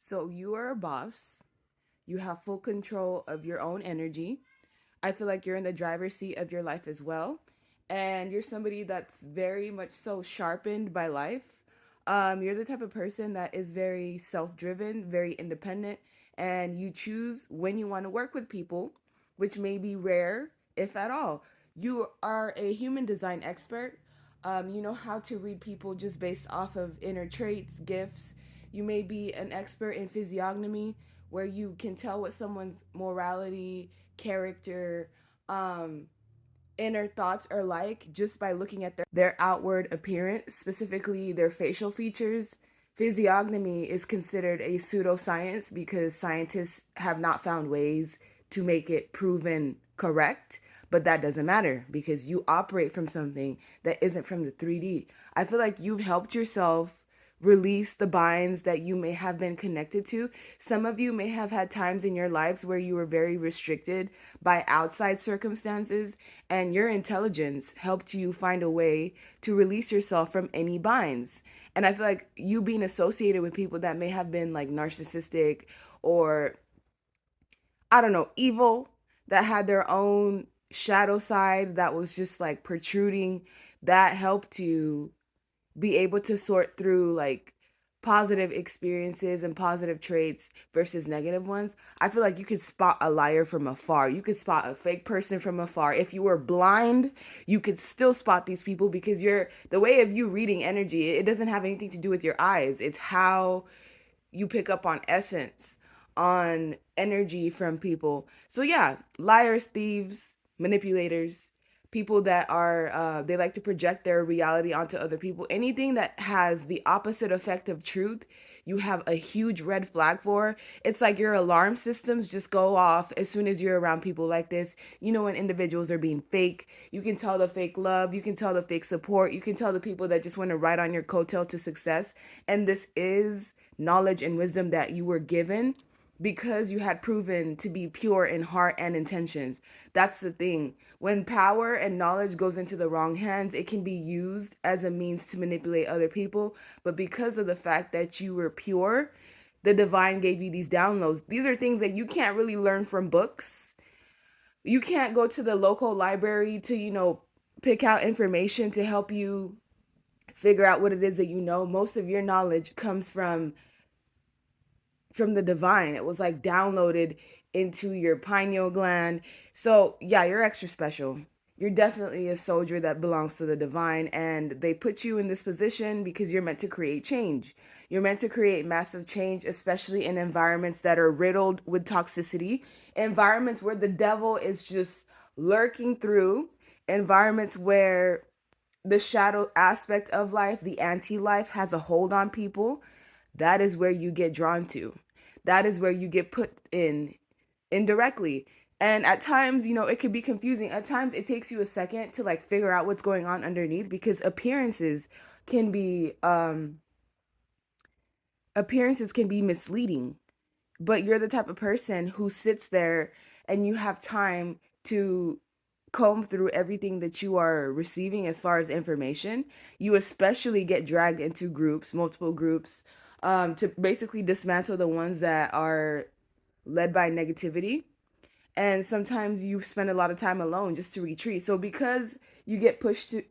So you are a boss. You have full control of your own energy. I feel like you're in the driver's seat of your life as well. And you're somebody that's very much so sharpened by life. You're the type of person that is very self driven, very independent, and you choose when you want to work with people, which may be rare, if at all. You are a human design expert. You know how to read people just based off of inner traits, gifts. You may be an expert in physiognomy, where you can tell what someone's morality, character, um, inner thoughts are like just by looking at their outward appearance, specifically their facial features. Physiognomy is considered a pseudoscience because scientists have not found ways to make it proven correct. But that doesn't matter because you operate from something that isn't from the 3D. I feel like you've helped yourself release the binds that you may have been connected to. Some of you may have had times in your lives where you were very restricted by outside circumstances, and your intelligence helped you find a way to release yourself from any binds. And I feel like you being associated with people that may have been like narcissistic or, I don't know, evil, that had their own shadow side that was just like protruding, that helped you be able to sort through like positive experiences and positive traits versus negative ones. I feel like you could spot a liar from afar. You could spot a fake person from afar. If you were blind, you could still spot these people because you're the way of you reading energy, it doesn't have anything to do with your eyes. It's how you pick up on essence, on energy from people. So yeah, liars, thieves, manipulators, people that are they like to project their reality onto other people. Anything that has the opposite effect of truth, you have a huge red flag for. It's like your alarm systems just go off as soon as you're around people like this. You know when individuals are being fake. You can tell the fake love, you can tell the fake support, you can tell the people that just want to ride on your coattail to success. And this is knowledge and wisdom that you were given because you had proven to be pure in heart and intentions. That's the thing. When power and knowledge goes into the wrong hands, it can be used as a means to manipulate other people. But because of the fact that you were pure, the divine gave you these downloads. These are things that you can't really learn from books. You can't go to the local library to, pick out information to help you figure out what it is that you know. Most of your knowledge comes from the divine. It was like downloaded into your pineal gland. So, yeah, you're extra special. You're definitely a soldier that belongs to the divine, and they put you in this position because you're meant to create change. You're meant to create massive change, especially in environments that are riddled with toxicity, environments where the devil is just lurking through, environments where the shadow aspect of life, the anti life, has a hold on people. That is where you get drawn to. That is where you get put in indirectly. And at times, it could be confusing. At times, it takes you a second to like figure out what's going on underneath because can be appearances can be misleading. But you're the type of person who sits there and you have time to comb through everything that you are receiving as far as information. You especially get dragged into groups, multiple groups, to basically dismantle the ones that are led by negativity. And sometimes you spend a lot of time alone just to retreat. So because you get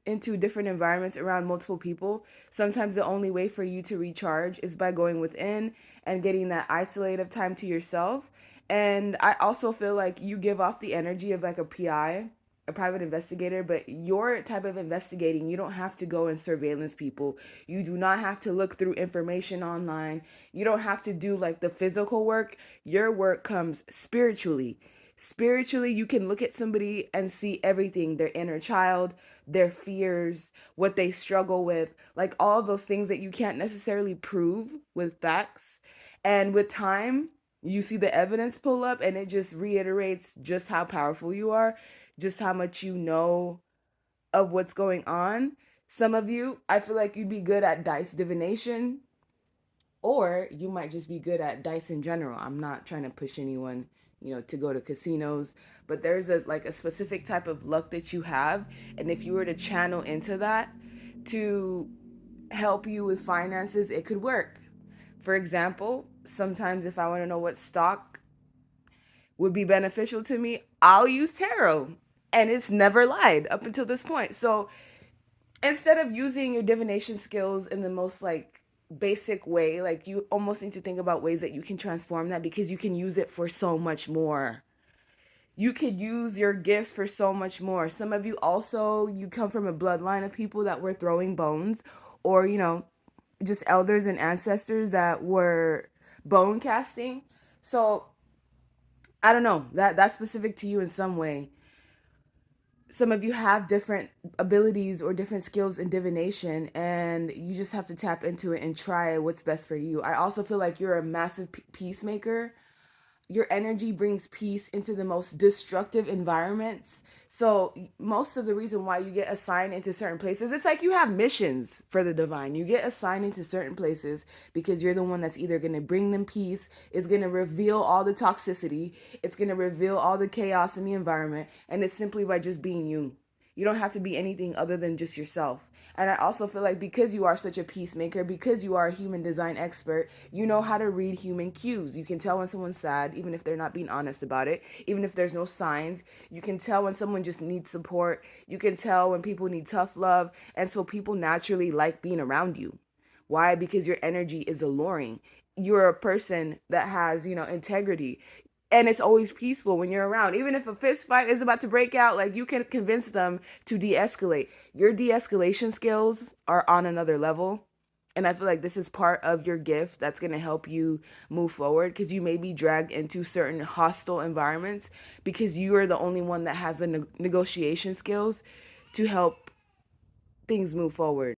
into different environments around multiple people, sometimes the only way for you to recharge is by going within and getting that isolated time to yourself. And I also feel like you give off the energy of like a PI, a private investigator, but your type of investigating, you don't have to go and surveillance people. You do not have to look through information online. You don't have to do like the physical work. Your work comes spiritually. Spiritually, you can look at somebody and see everything, their inner child, their fears, what they struggle with, like all of those things that you can't necessarily prove with facts. And with time, you see the evidence pull up and it just reiterates just how powerful you are, just how much you know of what's going on. Some of you, I feel like you'd be good at dice divination, or you might just be good at dice in general. I'm not trying to push anyone, to go to casinos, but there's a specific type of luck that you have, and if you were to channel into that to help you with finances, it could work. For example, sometimes if I want to know what stock would be beneficial to me, I'll use tarot. And it's never lied up until this point. So instead of using your divination skills in the most like basic way, like you almost need to think about ways that you can transform that, because you can use it for so much more. You could use your gifts for so much more. Some of you also, you come from a bloodline of people that were throwing bones, or just elders and ancestors that were bone casting. So I don't know, that's specific to you in some way. Some of you have different abilities or different skills in divination, and you just have to tap into it and try what's best for you. I also feel like you're a massive peacemaker. Your energy brings peace into the most destructive environments. So most of the reason why you get assigned into certain places, it's like you have missions for the divine. You get assigned into certain places because you're the one that's either going to bring them peace, it's going to reveal all the toxicity, it's going to reveal all the chaos in the environment, and it's simply by just being you. You don't have to be anything other than just yourself. And I also feel like because you are such a peacemaker, because you are a human design expert, you know how to read human cues. You can tell when someone's sad, even if they're not being honest about it, even if there's no signs. You can tell when someone just needs support. You can tell when people need tough love. And so people naturally like being around you. Why? Because your energy is alluring. You're a person that has, integrity. And it's always peaceful when you're around. Even if a fist fight is about to break out, like you can convince them to de-escalate. Your de-escalation skills are on another level. And I feel like this is part of your gift that's going to help you move forward, because you may be dragged into certain hostile environments because you are the only one that has the negotiation skills to help things move forward.